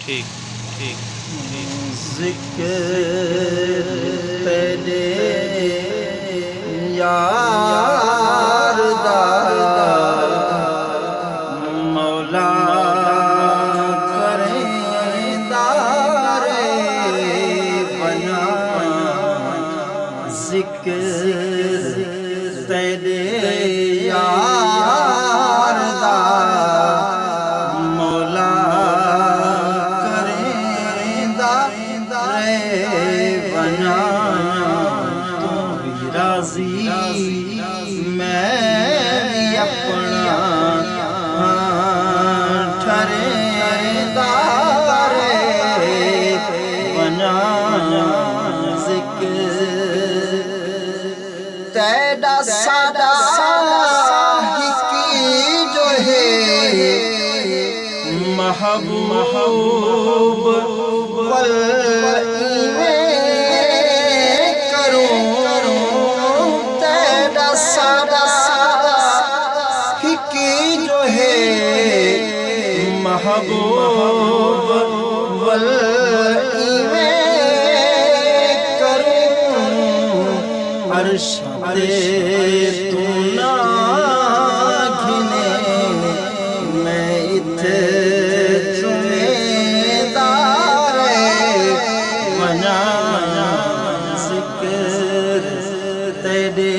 ठीक ठीक जिक्र तेरे यार दा मौला करेंदा रे बना जिक्र तेरे यार दा मौला करेंदा रे बना तू भी राजी मैं भी अपना ठहरेंदा रे बना जिक्र तेरा सादा हिकी जो है महबूब वल करूं तेरा सादा हिकी जो है महबूब वल अर्श तू ना घिने मैं इत्थे चुमेदार बना जिक्र तेरे